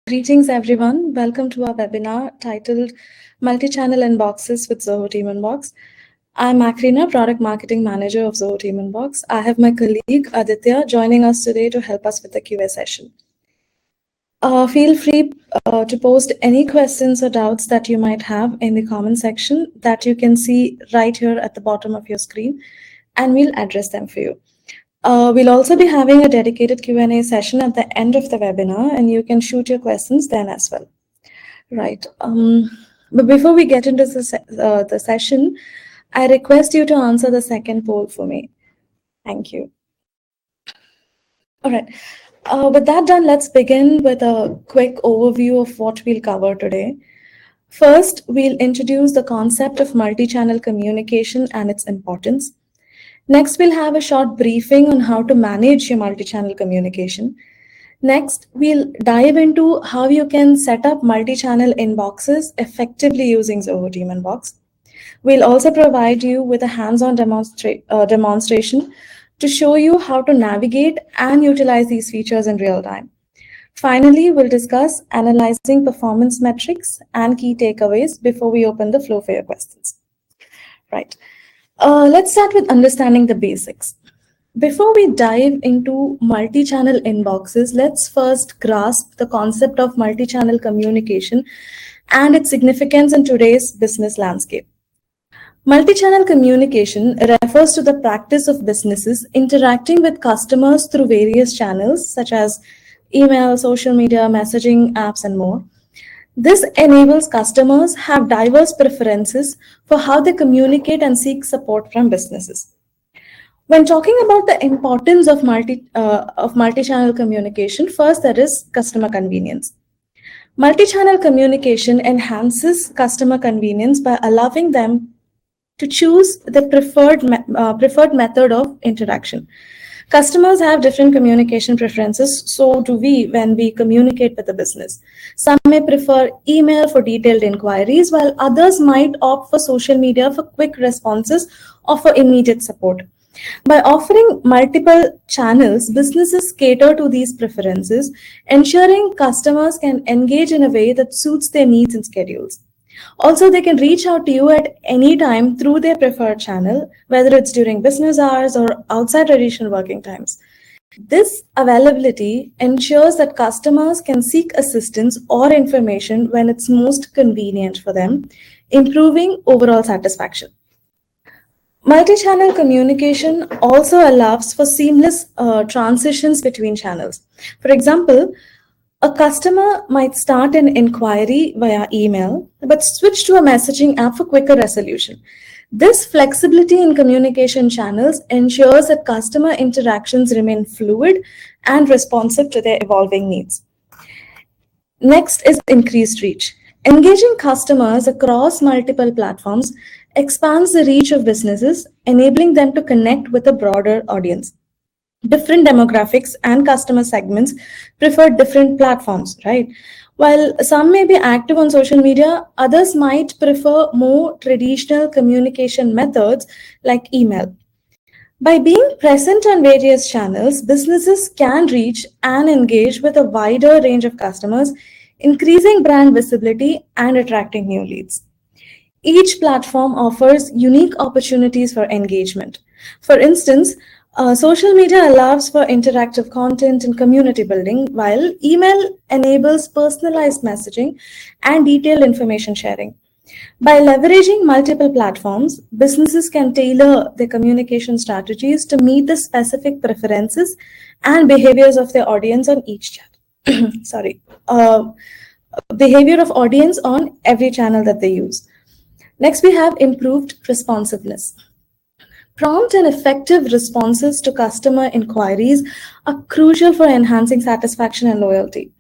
Greetings, everyone. Welcome to our webinar titled Multi-Channel Inboxes with Zoho TeamInbox. I'm Makrina, Product Marketing Manager of Zoho TeamInbox. I have my colleague Aditya joining us today to help us with the QA session. Feel free to post any questions or doubts that you might have in the comment section that you can see right here at the bottom of your screen, and we'll address them for you. We'll also be having a dedicated Q&A session at the end of the webinar, and you can shoot your questions then as well. Right. But before we get into the session, I request you to answer the second poll for me. Thank you. All right. With that done, let's begin with a quick overview of what we'll cover today. First, we'll introduce the concept of multi-channel communication and its importance. Next, we'll have a short briefing on how to manage your multi-channel communication. Next, we'll dive into how you can set up multi-channel inboxes effectively using Zoho TeamInbox. We'll also provide you with a hands-on demonstration to show you how to navigate and utilize these features in real time. Finally, we'll discuss analyzing performance metrics and key takeaways before we open the floor for your questions. Right. Let's start with understanding the basics. Before we dive into multi-channel inboxes, let's first grasp the concept of multi-channel communication and its significance in today's business landscape. Multi-channel communication refers to the practice of businesses interacting with customers through various channels such as email, social media, messaging, apps, and more. This enables customers have diverse preferences for how they communicate and seek support from businesses. When talking about the importance of multi-channel communication, first there is customer convenience. Multi-channel communication enhances customer convenience by allowing them to choose the preferred method of interaction. Customers have different communication preferences, so do we when we communicate with the business. Some may prefer email for detailed inquiries, while others might opt for social media for quick responses or for immediate support. By offering multiple channels, businesses cater to these preferences, ensuring customers can engage in a way that suits their needs and schedules. Also, they can reach out to you at any time through their preferred channel, whether it's during business hours or outside traditional working times. This availability ensures that customers can seek assistance or information when it's most convenient for them, improving overall satisfaction. Multi-channel communication also allows for seamless transitions between channels. For example, a customer might start an inquiry via email, but switch to a messaging app for quicker resolution. This flexibility in communication channels ensures that customer interactions remain fluid and responsive to their evolving needs. Next is increased reach. Engaging customers across multiple platforms expands the reach of businesses, enabling them to connect with a broader audience. Different demographics and customer segments prefer different platforms, right? While some may be active on social media, others might prefer more traditional communication methods like email. By being present on various channels, businesses can reach and engage with a wider range of customers, increasing brand visibility and attracting new leads. Each platform offers unique opportunities for engagement. For instance, social media allows for interactive content and community building, while email enables personalized messaging and detailed information sharing. By leveraging multiple platforms, businesses can tailor their communication strategies to meet the specific preferences and behaviors of their audience on each channel. Behavior of audience on every channel that they use. Next, we have improved responsiveness. Prompt and effective responses to customer inquiries are crucial for enhancing satisfaction and loyalty.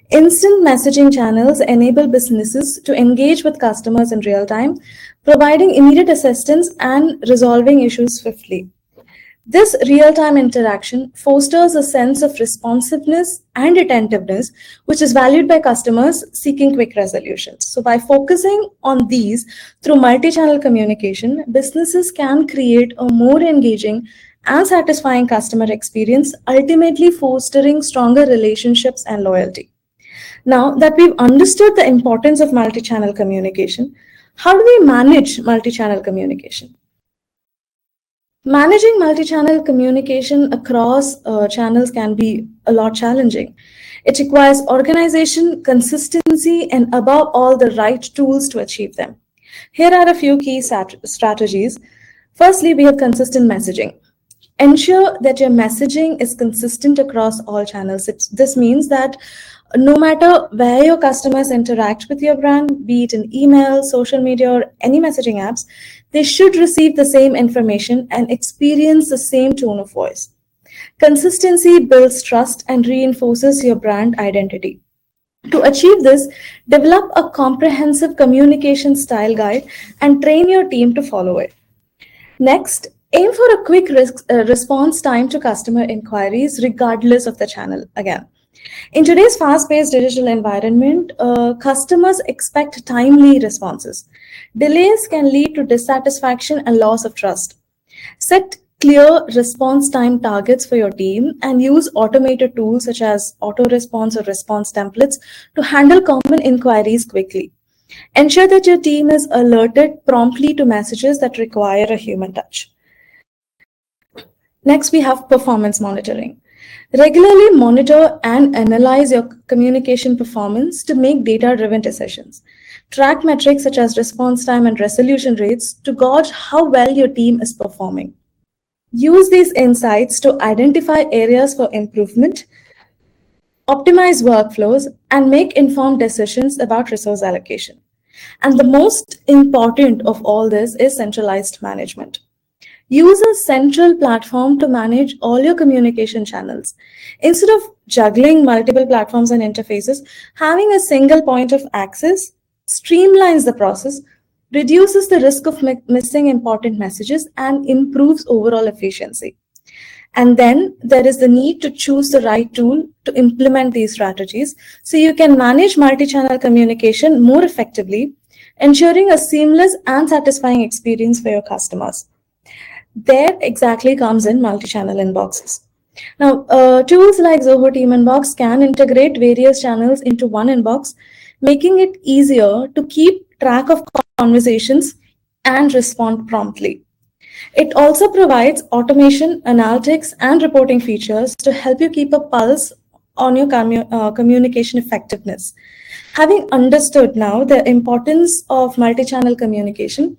Instant messaging channels enable businesses to engage with customers in real time, providing immediate assistance and resolving issues swiftly. This real-time interaction fosters a sense of responsiveness and attentiveness, which is valued by customers seeking quick resolutions. So by focusing on these through multi-channel communication, businesses can create a more engaging and satisfying customer experience, ultimately fostering stronger relationships and loyalty. Now that we've understood the importance of multi-channel communication, how do we manage multi-channel communication? Managing multi-channel communication across channels can be a lot challenging. It requires organization, consistency, and above all, the right tools to achieve them. Here are a few key strategies. Firstly, we have consistent messaging. Ensure that your messaging is consistent across all channels. This means that no matter where your customers interact with your brand, be it in email, social media, or any messaging apps, they should receive the same information and experience the same tone of voice. Consistency builds trust and reinforces your brand identity. To achieve this, develop a comprehensive communication style guide and train your team to follow it. Next, aim for a quick response time to customer inquiries, regardless of the channel. Again, in today's fast paced digital environment, customers expect timely responses. Delays can lead to dissatisfaction and loss of trust. Set clear response time targets for your team and use automated tools such as auto response or response templates to handle common inquiries quickly. Ensure that your team is alerted promptly to messages that require a human touch. Next, we have performance monitoring. Regularly monitor and analyze your communication performance to make data-driven decisions. Track metrics such as response time and resolution rates to gauge how well your team is performing. Use these insights to identify areas for improvement, optimize workflows, and make informed decisions about resource allocation. And the most important of all this is centralized management. Use a central platform to manage all your communication channels. Instead of juggling multiple platforms and interfaces, having a single point of access streamlines the process, reduces the risk of missing important messages, and improves overall efficiency. And then there is the need to choose the right tool to implement these strategies so you can manage multi-channel communication more effectively, ensuring a seamless and satisfying experience for your customers. There exactly comes in multi-channel inboxes. Now, tools like Zoho TeamInbox can integrate various channels into one inbox, making it easier to keep track of conversations and respond promptly. It also provides automation, analytics, and reporting features to help you keep a pulse on your communication effectiveness. Having understood now the importance of multi-channel communication,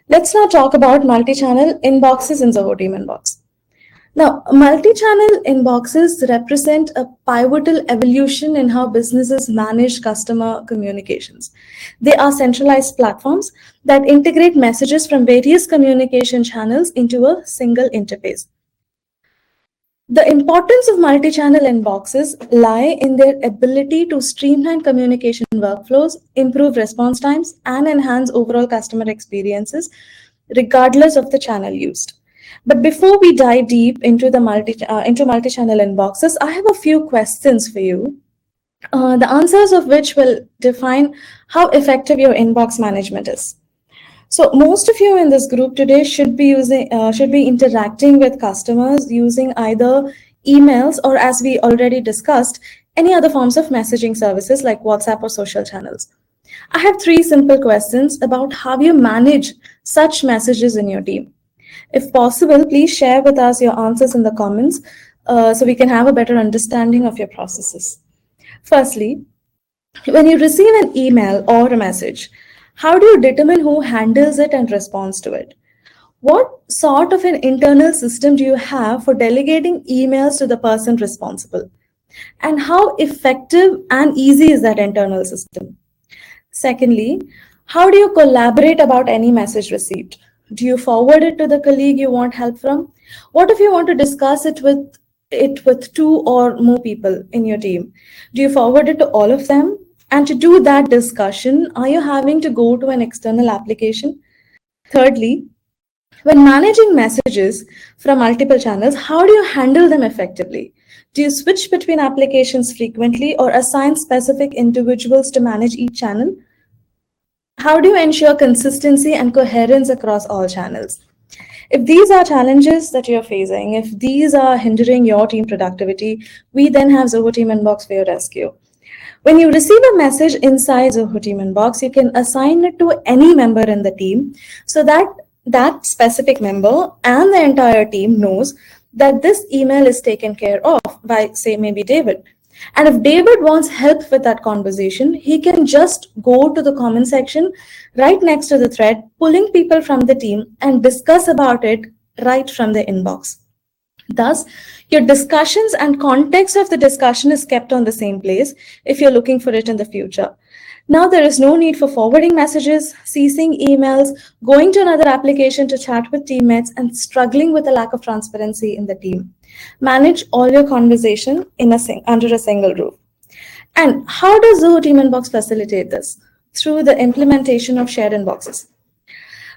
let's now talk about multi-channel inboxes in Zoho TeamInbox. Now, multi-channel inboxes represent a pivotal evolution in how businesses manage customer communications. They are centralized platforms that integrate messages from various communication channels into a single interface. The importance of multi-channel inboxes lie in their ability to streamline communication workflows, improve response times, and enhance overall customer experiences, regardless of the channel used. But before we dive deep into the multi-channel inboxes, I have a few questions for you. The answers of which will define how effective your inbox management is. So most of you in this group today should be interacting with customers using either emails or, as we already discussed, any other forms of messaging services like WhatsApp or social channels. I have three simple questions about how you manage such messages in your team. If possible, please share with us your answers in the comments so we can have a better understanding of your processes. Firstly, when you receive an email or a message, how do you determine who handles it and responds to it? What sort of an internal system do you have for delegating emails to the person responsible? And how effective and easy is that internal system? Secondly, how do you collaborate about any message received? Do you forward it to the colleague you want help from? What if you want to discuss it with two or more people in your team? Do you forward it to all of them? And to do that discussion, are you having to go to an external application? Thirdly, when managing messages from multiple channels, how do you handle them effectively? Do you switch between applications frequently or assign specific individuals to manage each channel? How do you ensure consistency and coherence across all channels? If these are challenges that you're facing, if these are hindering your team productivity, we then have Zoho Team Inbox for your rescue. When you receive a message inside Zoho Team Inbox, you can assign it to any member in the team so that that specific member and the entire team knows that this email is taken care of by, say, maybe David. And if David wants help with that conversation, he can just go to the comment section right next to the thread, pulling people from the team and discuss about it right from the inbox. Thus, your discussions and context of the discussion is kept on the same place if you're looking for it in the future. Now, there is no need for forwarding messages, ceasing emails, going to another application to chat with teammates, and struggling with a lack of transparency in the team. Manage all your conversation under a single roof. And how does Zoho Team Inbox facilitate this? Through the implementation of shared inboxes.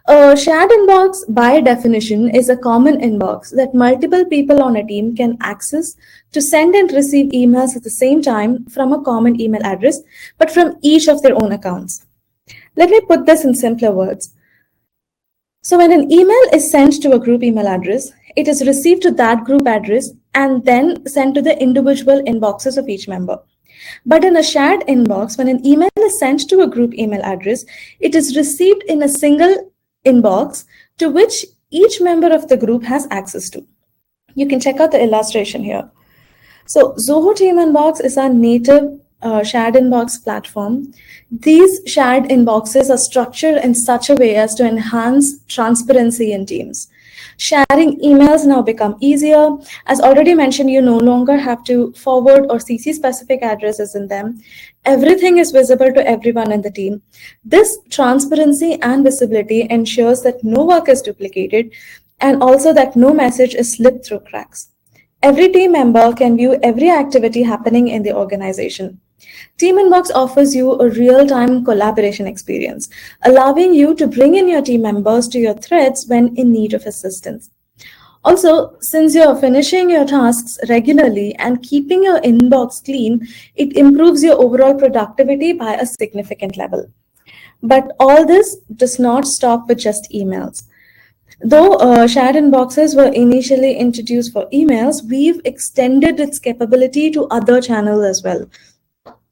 A shared inbox, by definition, is a common inbox that multiple people on a team can access to send and receive emails at the same time from a common email address, but from each of their own accounts. Let me put this in simpler words. So when an email is sent to a group email address, it is received to that group address and then sent to the individual inboxes of each member. But in a shared inbox, when an email is sent to a group email address, it is received in a single inbox to which each member of the group has access to. You can check out the illustration here. So Zoho Team Inbox is our native shared inbox platform. These shared inboxes are structured in such a way as to enhance transparency in teams. Sharing emails now become easier. As already mentioned, you no longer have to forward or CC specific addresses in them. Everything is visible to everyone in the team. This transparency and visibility ensures that no work is duplicated and also that no message is slipped through cracks. Every team member can view every activity happening in the organization. Team Inbox offers you a real-time collaboration experience, allowing you to bring in your team members to your threads when in need of assistance. Also, since you're finishing your tasks regularly and keeping your inbox clean, it improves your overall productivity by a significant level. But all this does not stop with just emails. Though shared inboxes were initially introduced for emails, we've extended its capability to other channels as well.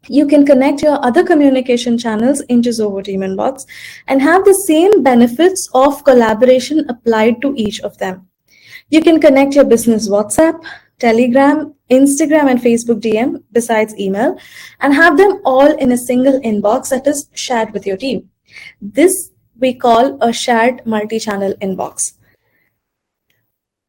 You can connect your other communication channels into Zoho Team Inbox and have the same benefits of collaboration applied to each of them. You can connect your business WhatsApp, Telegram, Instagram, and Facebook DM besides email and have them all in a single inbox that is shared with your team. This we call a shared multi-channel inbox.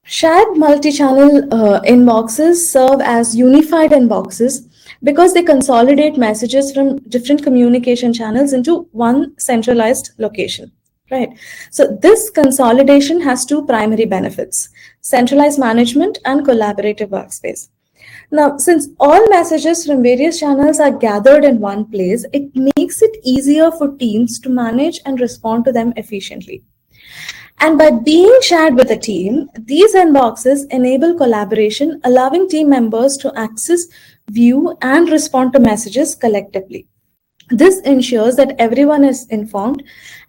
Shared multi-channel inboxes serve as unified inboxes because they consolidate messages from different communication channels into one centralized location, right? So this consolidation has two primary benefits: centralized management and collaborative workspace. Now, since all messages from various channels are gathered in one place, it makes it easier for teams to manage and respond to them efficiently. And by being shared with a team, these inboxes enable collaboration, allowing team members to access, view, and respond to messages collectively. This ensures that everyone is informed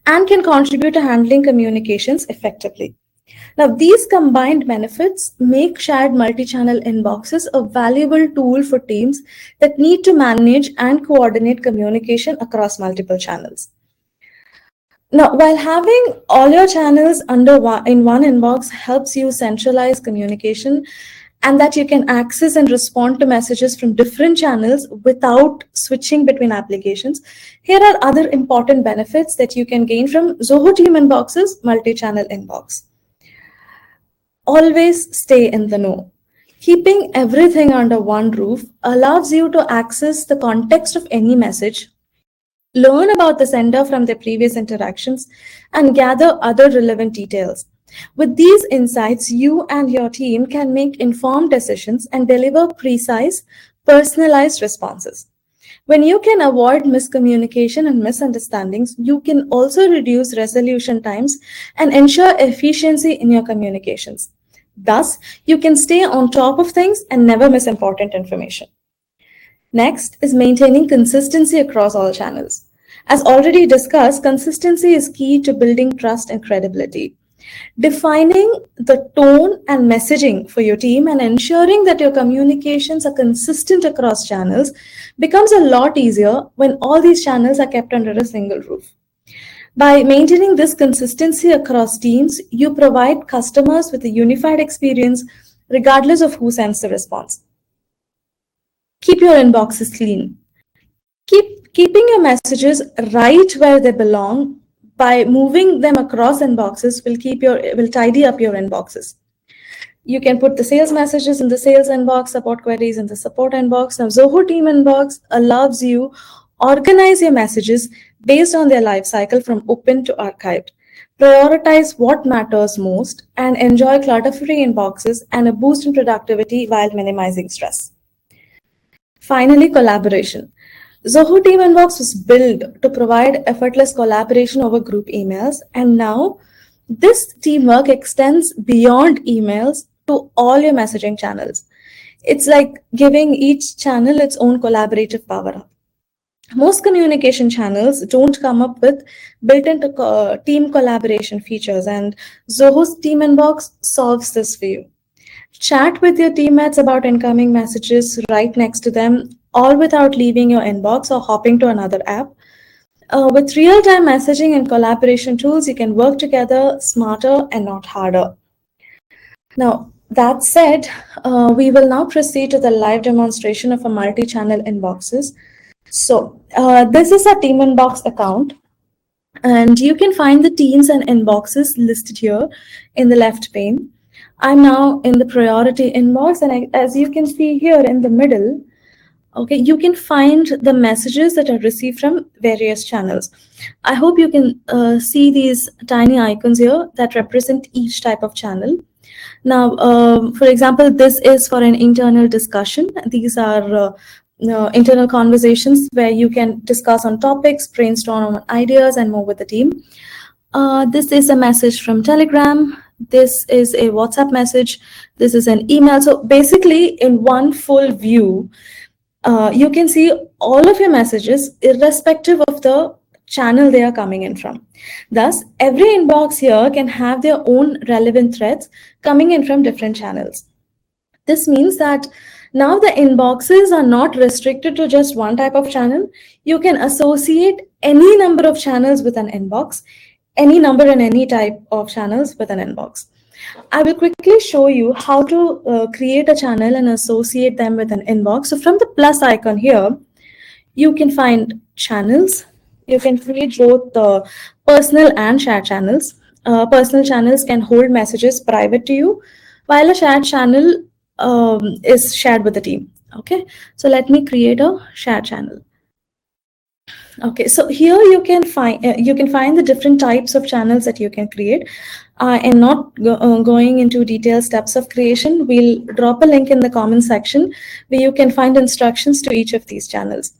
and can contribute to handling communications effectively. Now, these combined benefits make shared multi-channel inboxes a valuable tool for teams that need to manage and coordinate communication across multiple channels. Now, while having all your channels in one inbox helps you centralize communication and that you can access and respond to messages from different channels without switching between applications, here are other important benefits that you can gain from Zoho Team Inbox's multi-channel inbox. Always stay in the know. Keeping everything under one roof allows you to access the context of any message, learn about the sender from their previous interactions, and gather other relevant details. With these insights, you and your team can make informed decisions and deliver precise, personalized responses. When you can avoid miscommunication and misunderstandings, you can also reduce resolution times and ensure efficiency in your communications. Thus, you can stay on top of things and never miss important information. Next is maintaining consistency across all channels. As already discussed, consistency is key to building trust and credibility. Defining the tone and messaging for your team and ensuring that your communications are consistent across channels becomes a lot easier when all these channels are kept under a single roof. By maintaining this consistency across teams, you provide customers with a unified experience regardless of who sends the response. Keep your inboxes clean. Keeping your messages right where they belong by moving them across inboxes will tidy up your inboxes. You can put the sales messages in the sales inbox, support queries in the support inbox. Now, Zoho Team Inbox allows you organize your messages based on their life cycle from open to archived. Prioritize what matters most and enjoy clutter-free inboxes and a boost in productivity while minimizing stress. Finally, collaboration. Zoho TeamInbox was built to provide effortless collaboration over group emails, and now this teamwork extends beyond emails to all your messaging channels. It's like giving each channel its own collaborative power up. Most communication channels don't come up with built-in team collaboration features, and Zoho's TeamInbox solves this for you. Chat with your teammates about incoming messages right next to them, all without leaving your inbox or hopping to another app. With real-time messaging and collaboration tools, you can work together smarter and not harder. Now, that said, we will now proceed to the live demonstration of a multi-channel inboxes. So this is a Team Inbox account, and you can find the teams and inboxes listed here in the left pane. I'm now in the priority inbox, and as you can see here in the middle, okay, you can find the messages that are received from various channels. I hope you can see these tiny icons here that represent each type of channel. Now, for example, this is for an internal discussion. These are internal conversations where you can discuss on topics, brainstorm on ideas, and move with the team. This is a message from Telegram. This is a WhatsApp message. This is an email. So basically, in one full view, you can see all of your messages irrespective of the channel they are coming in from. Thus, every inbox here can have their own relevant threads coming in from different channels. This means that now the inboxes are not restricted to just one type of channel. You can associate any number of channels with an inbox, any number and any type of channels with an inbox. I will quickly show you how to create a channel and associate them with an inbox. So from the plus icon here, you can find channels. You can create both the personal and shared channels. Personal channels can hold messages private to you, while a shared channel is shared with the team. Okay, so let me create a shared channel. Okay, so here you can find the different types of channels that you can create. And not going into detailed steps of creation, we'll drop a link in the comment section where you can find instructions to each of these channels.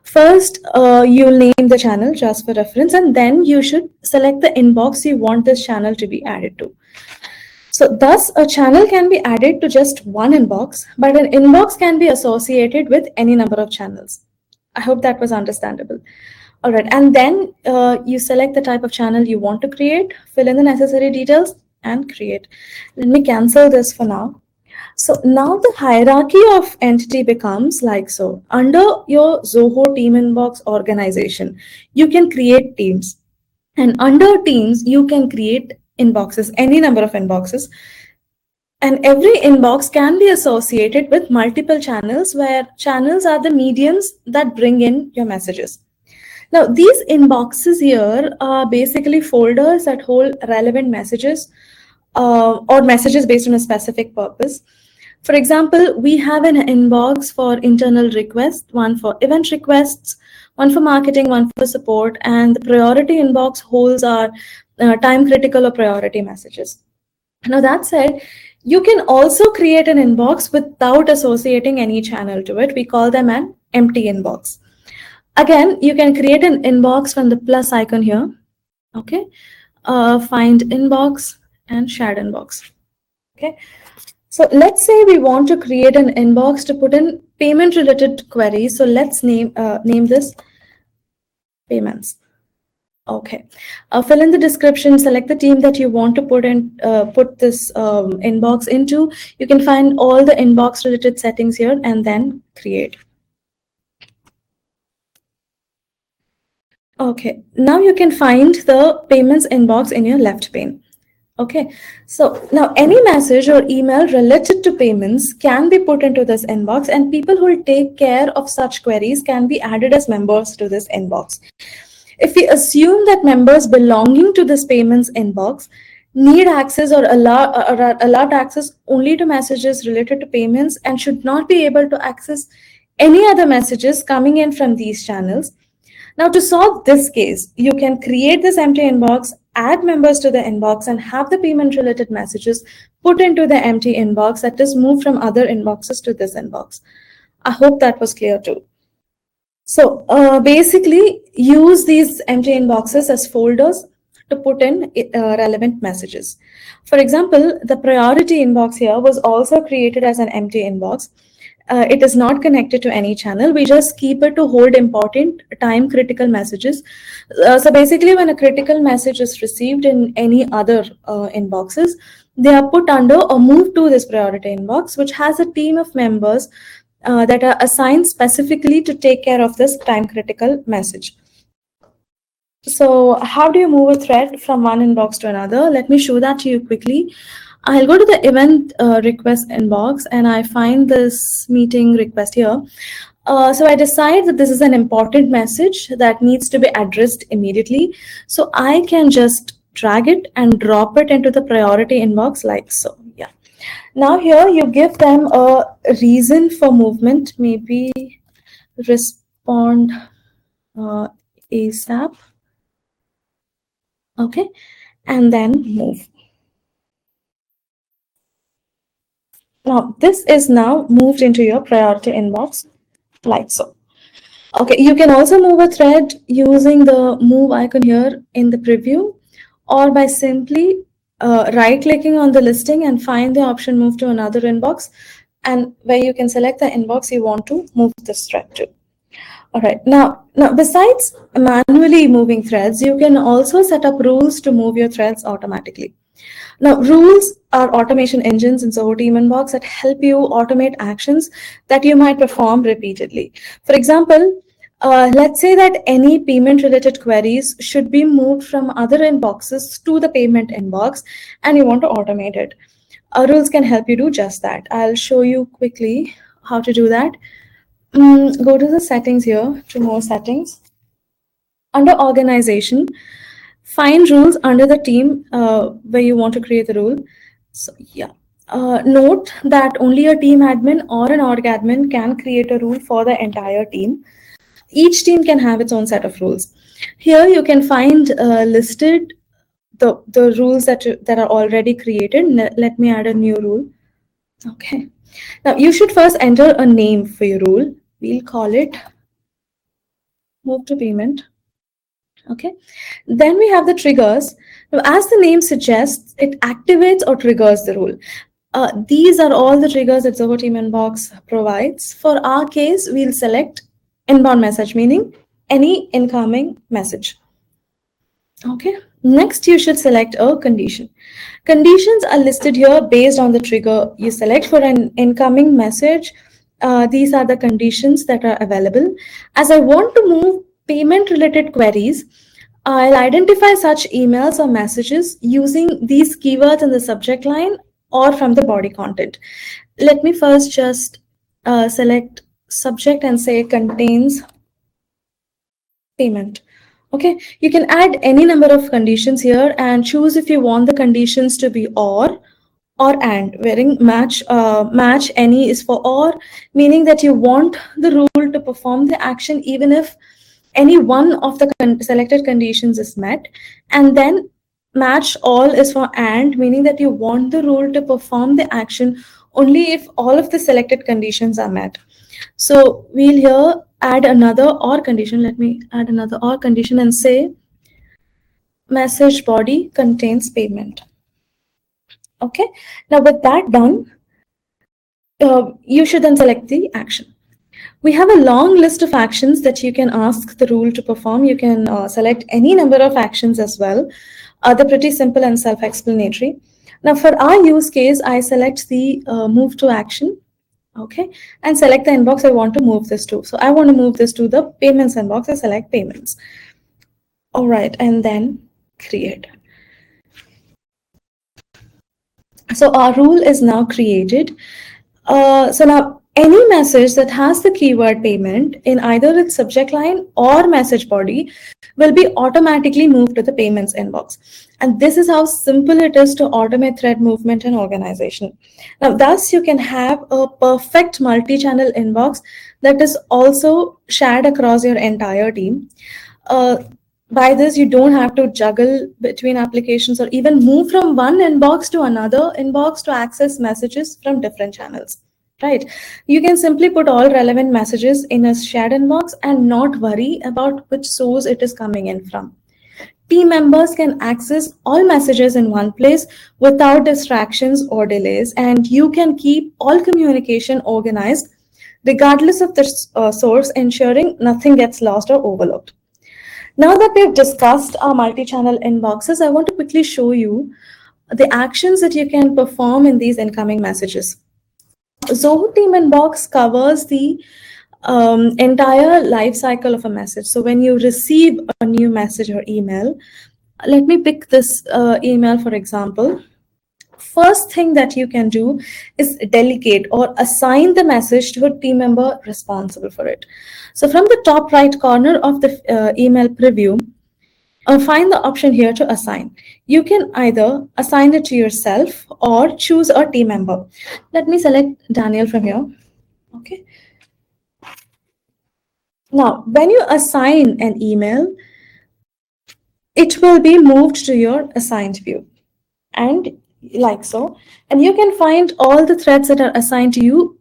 First, you'll name the channel just for reference, and then you should select the inbox you want this channel to be added to. So thus, a channel can be added to just one inbox, but an inbox can be associated with any number of channels. I hope that was understandable. All right, and then you select the type of channel you want to create, fill in the necessary details, and create. Let me cancel this for now. So now the hierarchy of entity becomes like so. Under your Zoho TeamInbox organization, you can create teams. And under teams, you can create inboxes, any number of inboxes. And every inbox can be associated with multiple channels, where channels are the mediums that bring in your messages. Now, these inboxes here are basically folders that hold relevant messages or messages based on a specific purpose. For example, we have an inbox for internal requests, one for event requests, one for marketing, one for support, and the priority inbox holds our time critical or priority messages. Now, that said, you can also create an inbox without associating any channel to it. We call them an empty inbox. Again, you can create an inbox from the plus icon here. Okay, find inbox and shared inbox. Okay, so let's say we want to create an inbox to put in payment related queries. So let's name this payments. Okay. Fill in the description, select the team that you want to put this inbox into. You can find all the inbox related settings here and then create. Okay. Now you can find the payments inbox in your left pane. Okay, so now any message or email related to payments can be put into this inbox, and people who will take care of such queries can be added as members to this inbox. If we assume that members belonging to this payments inbox need access or are allowed access only to messages related to payments and should not be able to access any other messages coming in from these channels. Now, to solve this case, you can create this empty inbox, add members to the inbox, and have the payment related messages put into the empty inbox that is moved from other inboxes to this inbox. I hope that was clear too. So basically, use these empty inboxes as folders to put in relevant messages. For example, the priority inbox here was also created as an empty inbox. It is not connected to any channel. We just keep it to hold important time critical messages. So basically, when a critical message is received in any other inboxes, they are put under or moved to this priority inbox, which has a team of members that are assigned specifically to take care of this time critical message. So how do you move a thread from one inbox to another? Let me show that to you quickly. I'll go to the event request inbox and I find this meeting request here. So I decide that this is an important message that needs to be addressed immediately. So I can just drag it and drop it into the priority inbox like so. Yeah. Now here you give them a reason for movement, maybe respond ASAP. Okay, and then move. Now this is now moved into your priority inbox like so. Okay, you can also move a thread using the move icon here in the preview, or by simply right-clicking on the listing and find the option move to another inbox, and where you can select the inbox you want to move this thread to. All right, now besides manually moving threads, you can also set up rules to move your threads automatically. Now, rules are automation engines in Zoho TeamInbox that help you automate actions that you might perform repeatedly. For example, let's say that any payment-related queries should be moved from other inboxes to the payment inbox, and you want to automate it. Rules can help you do just that. I'll show you quickly how to do that. Go to the settings here, to more settings. Under organization, find rules under the team where you want to create the rule. So yeah, note that only a team admin or an org admin can create a rule for the entire team. Each team can have its own set of rules. Here you can find listed the rules that are already created. Let me add a new rule. Okay. Now you should first enter a name for your rule. We'll call it move to payment. Okay, then we have the triggers. Now, as the name suggests, it activates or triggers the rule. These are all the triggers that Zoho TeamInbox provides. For our case, we'll select inbound message, meaning any incoming message. Okay, next you should select a condition. Conditions are listed here based on the trigger you select. For an incoming message, these are the conditions that are available. As I want to move payment related queries, I'll identify such emails or messages using these keywords in the subject line or from the body content. Let me first just select subject and say contains payment. Okay, you can add any number of conditions here and choose if you want the conditions to be or and, wherein match any is for or, meaning that you want the rule to perform the action even if any one of the selected conditions is met, and then match all is for and, meaning that you want the rule to perform the action only if all of the selected conditions are met. So we'll here add another or condition. Let me add another or condition and say message body contains payment. Okay, now with that done, you should then select the action. We have a long list of actions that you can ask the rule to perform. You can select any number of actions as well. They're pretty simple and self-explanatory. Now, for our use case, I select the move to action, okay, and select the inbox I want to move this to. So I want to move this to the payments inbox. I select payments. All right, and then create. So our rule is now created. So now any message that has the keyword payment in either its subject line or message body will be automatically moved to the payments inbox. And this is how simple it is to automate thread movement and organization. Now, thus you can have a perfect multi-channel inbox that is also shared across your entire team. By this, you don't have to juggle between applications or even move from one inbox to another inbox to access messages from different channels, right? You can simply put all relevant messages in a shared inbox and not worry about which source it is coming in from. Team members can access all messages in one place without distractions or delays, and you can keep all communication organized regardless of the source, ensuring nothing gets lost or overlooked. Now that we've discussed our multi-channel inboxes, I want to quickly show you the actions that you can perform in these incoming messages. Zoho Team Inbox covers the entire life cycle of a message. So when you receive a new message or email, let me pick this email for example. First thing that you can do is delegate or assign the message to a team member responsible for it. So from the top right corner of the email preview, find the option here to assign. You can either assign it to yourself or choose a team member. Let me select Daniel from here. Okay. Now, when you assign an email, it will be moved to your assigned view, and like so. And you can find all the threads that are assigned to you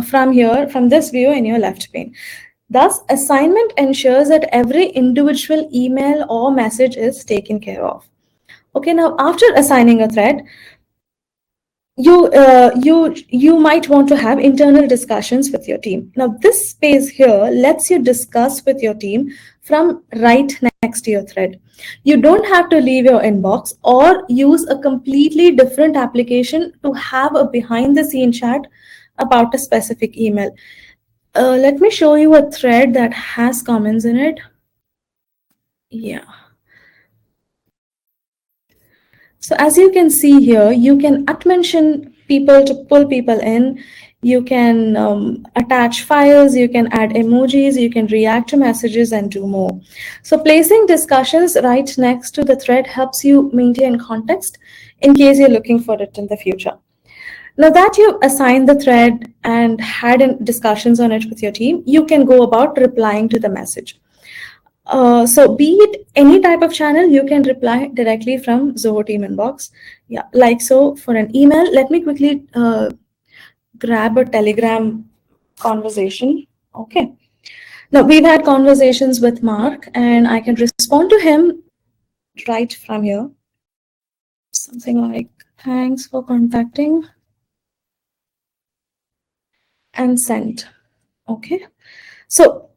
from here, from this view in your left pane. Thus, assignment ensures that every individual email or message is taken care of. Okay, now after assigning a thread, you might want to have internal discussions with your team. Now, this space here lets you discuss with your team from right next to your thread. You don't have to leave your inbox or use a completely different application to have a behind-the-scene chat about a specific email. Let me show you a thread that has comments in it. Yeah. So as you can see here, you can mention people to pull people in. You can attach files, you can add emojis, you can react to messages and do more. So placing discussions right next to the thread helps you maintain context in case you're looking for it in the future. Now that you've assigned the thread and had discussions on it with your team, you can go about replying to the message. So be it any type of channel, you can reply directly from Zoho TeamInbox. Yeah, like so for an email, let me quickly grab a Telegram conversation. Okay. Now we've had conversations with Mark and I can respond to him right from here. Something like, thanks for contacting, and send. Okay. So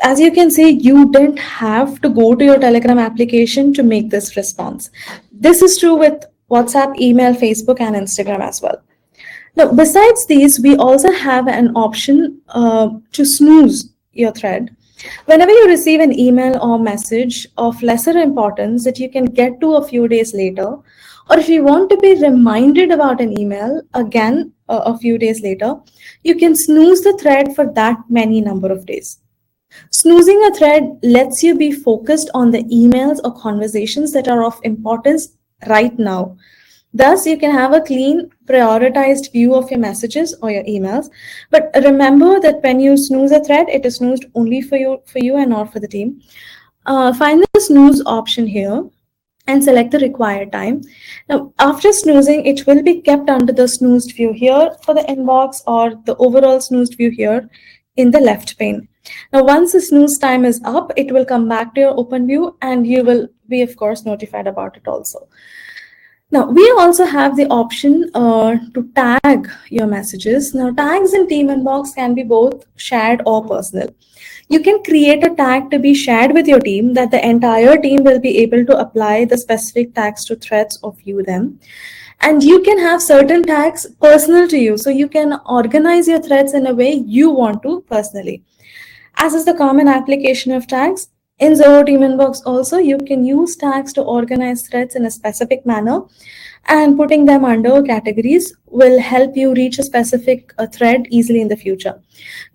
as you can see, you didn't have to go to your Telegram application to make this response. This is true with WhatsApp, email, Facebook, and Instagram as well. Now, besides these, we also have an option to snooze your thread. Whenever you receive an email or message of lesser importance that you can get to a few days later, or if you want to be reminded about an email again a few days later, you can snooze the thread for that many number of days. Snoozing a thread lets you be focused on the emails or conversations that are of importance right now. Thus, you can have a clean, prioritized view of your messages or your emails. But remember that when you snooze a thread, it is snoozed only for you and not for the team. Find the snooze option here and select the required time. Now, after snoozing, it will be kept under the snoozed view here for the inbox or the overall snoozed view here in the left pane. Now, once the snooze time is up, it will come back to your open view and you will be, of course, notified about it also. Now, we also have the option to tag your messages. Now, tags in Team Inbox can be both shared or personal. You can create a tag to be shared with your team that the entire team will be able to apply the specific tags to threads or view them. And you can have certain tags personal to you. So you can organize your threads in a way you want to personally. As is the common application of tags, in Zoho TeamInbox also, you can use tags to organize threads in a specific manner, and putting them under categories will help you reach a specific thread easily in the future.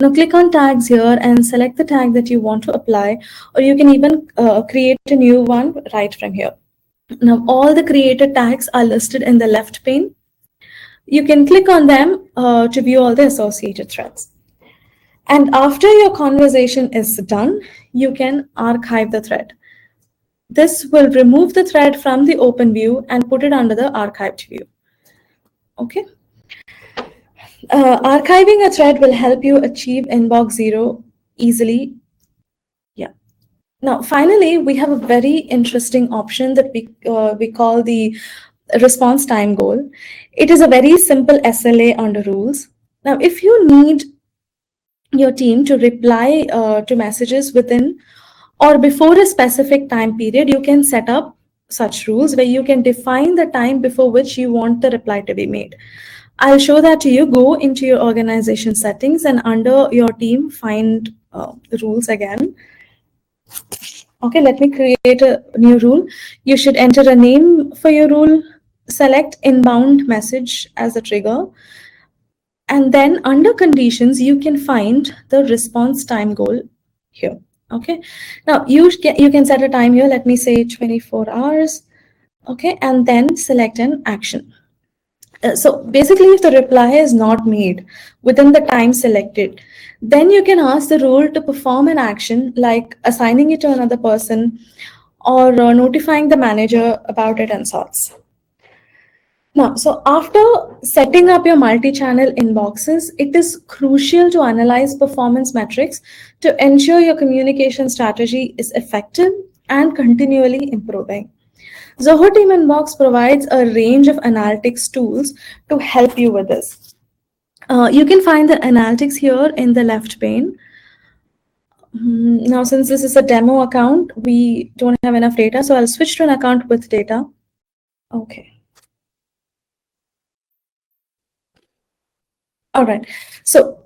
Now click on tags here and select the tag that you want to apply, or you can even create a new one right from here. Now all the created tags are listed in the left pane. You can click on them to view all the associated threads. And after your conversation is done, you can archive the thread. This will remove the thread from the open view and put it under the archived view. Okay. Archiving a thread will help you achieve inbox zero easily. Yeah. Now, finally, we have a very interesting option that we call the response time goal. It is a very simple SLA under rules. Now, if you need your team to reply to messages within or before a specific time period, you can set up such rules where you can define the time before which you want the reply to be made. I'll show that to you. Go into your organization settings and under your team, find the rules again. Okay, let me create a new rule. You should enter a name for your rule, select inbound message as a trigger, and then under conditions, you can find the response time goal here. Okay, now you can set a time here. Let me say 24 hours. Okay, and then select an action. So basically, if the reply is not made within the time selected, then you can ask the rule to perform an action like assigning it to another person or notifying the manager about it and sorts. Now, so after setting up your multi-channel inboxes, it is crucial to analyze performance metrics to ensure your communication strategy is effective and continually improving. Zoho TeamInbox provides a range of analytics tools to help you with this. You can find the analytics here in the left pane. Now, since this is a demo account, we don't have enough data, so I'll switch to an account with data. Okay. All right. So,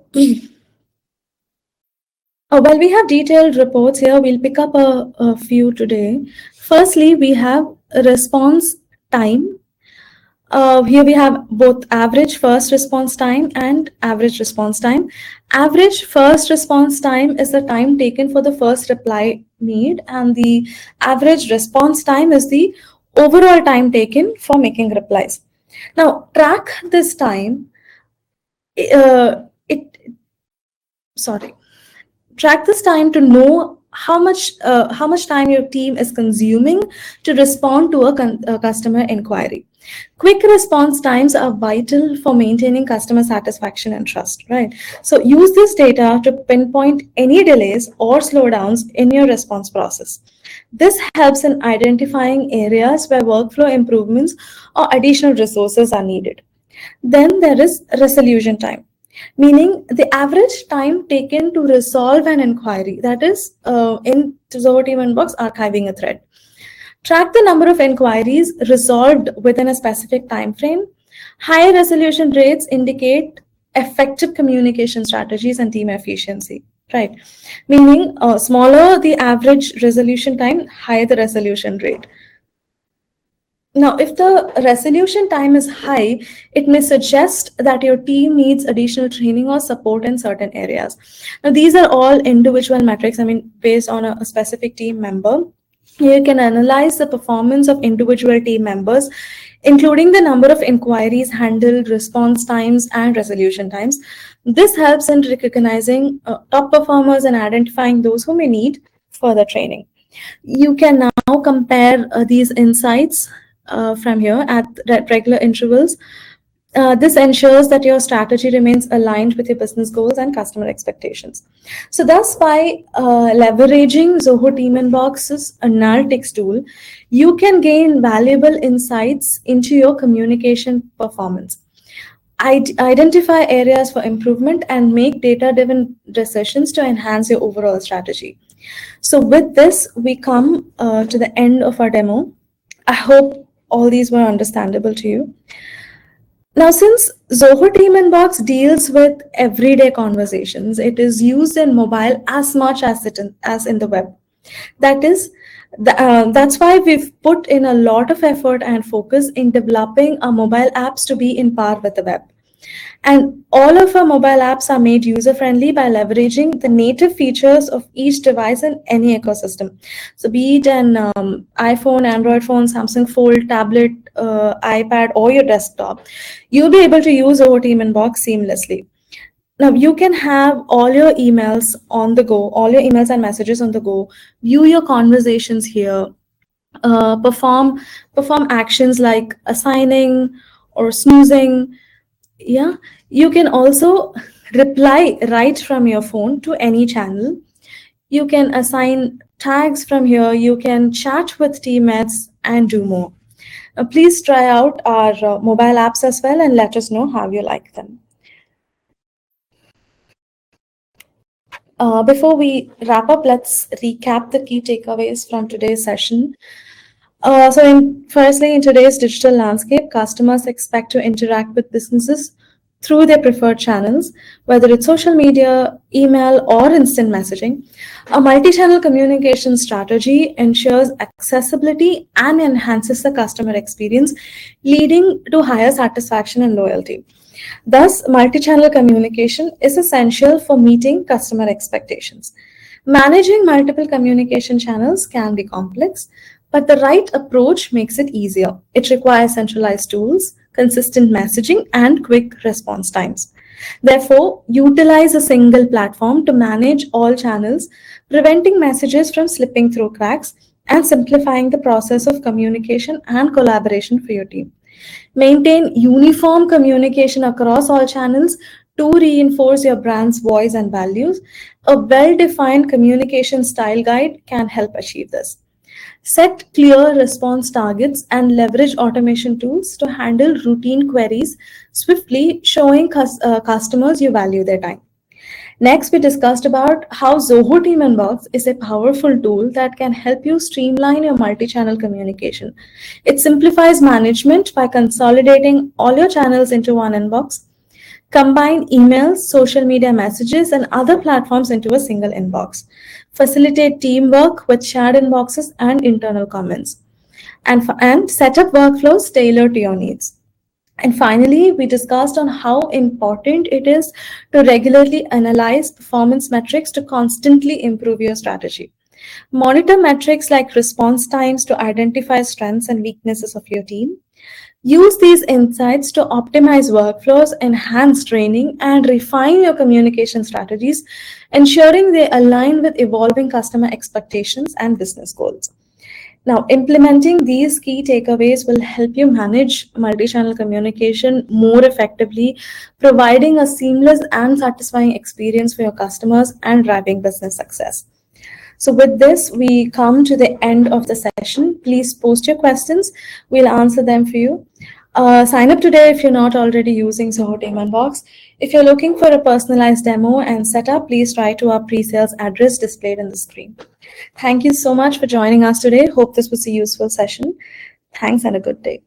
well, we have detailed reports here. We'll pick up a few today. Firstly, we have response time. Here we have both average first response time and average response time. Average first response time is the time taken for the first reply made, and the average response time is the overall time taken for making replies. Now, track this time. Track this time to know how much time your team is consuming to respond to a customer inquiry. Quick response times are vital for maintaining customer satisfaction and trust, right? So use this data to pinpoint any delays or slowdowns in your response process. This helps in identifying areas where workflow improvements or additional resources are needed. Then there is resolution time, meaning the average time taken to resolve an inquiry, that is in Zoho TeamInbox archiving a thread. Track the number of inquiries resolved within a specific time frame. High resolution rates indicate effective communication strategies and team efficiency, right? Meaning smaller the average resolution time, higher the resolution rate. Now, if the resolution time is high, it may suggest that your team needs additional training or support in certain areas. Now, these are all individual metrics, based on a specific team member. You can analyze the performance of individual team members, including the number of inquiries handled, response times, and resolution times. This helps in recognizing top performers and identifying those who may need further training. You can now compare these insights from here at regular intervals This ensures that your strategy remains aligned with your business goals and customer expectations. So thus, by leveraging Zoho TeamInbox's analytics tool, you can gain valuable insights into your communication performance, identify areas for improvement, and make data-driven decisions to enhance your overall strategy. So with this, we come to the end of our demo. I hope all these were understandable to you. Now, since Zoho TeamInbox deals with everyday conversations, it is used in mobile as much as in the web. That is, that's why we've put in a lot of effort and focus in developing our mobile apps to be in par with the web. And all of our mobile apps are made user-friendly by leveraging the native features of each device in any ecosystem. So be it an iPhone, Android phone, Samsung Fold, tablet, iPad, or your desktop, you'll be able to use our TeamInbox seamlessly. Now you can have all your emails on the go, all your emails and messages on the go, view your conversations here, perform actions like assigning or snoozing. Yeah, you can also reply right from your phone to any channel. You can assign tags from here. You can chat with teammates and do more. Please try out our mobile apps as well and let us know how you like them. Before we wrap up, let's recap the key takeaways from today's session. Firstly, in today's digital landscape, customers expect to interact with businesses through their preferred channels, whether it's social media, email, or instant messaging. A multi-channel communication strategy ensures accessibility and enhances the customer experience, leading to higher satisfaction and loyalty. Thus, multi-channel communication is essential for meeting customer expectations. Managing multiple communication channels can be complex, but the right approach makes it easier. It requires centralized tools, consistent messaging, and quick response times. Therefore, utilize a single platform to manage all channels, preventing messages from slipping through cracks and simplifying the process of communication and collaboration for your team. Maintain uniform communication across all channels to reinforce your brand's voice and values. A well-defined communication style guide can help achieve this. Set clear response targets and leverage automation tools to handle routine queries swiftly, showing customers you value their time. Next, we discussed about how Zoho TeamInbox is a powerful tool that can help you streamline your multi-channel communication. It simplifies management by consolidating all your channels into one inbox. Combine emails, social media messages, and other platforms into a single inbox. Facilitate teamwork with shared inboxes and internal comments. And set up workflows tailored to your needs. And finally, we discussed on how important it is to regularly analyze performance metrics to constantly improve your strategy. Monitor metrics like response times to identify strengths and weaknesses of your team. Use these insights to optimize workflows, enhance training, and refine your communication strategies, ensuring they align with evolving customer expectations and business goals. Now, implementing these key takeaways will help you manage multi-channel communication more effectively, providing a seamless and satisfying experience for your customers and driving business success. So with this, we come to the end of the session. Please post your questions. We'll answer them for you. Sign up today if you're not already using Zoho TeamInbox. If you're looking for a personalized demo and setup, please write to our pre-sales address displayed on the screen. Thank you so much for joining us today. Hope this was a useful session. Thanks and a good day.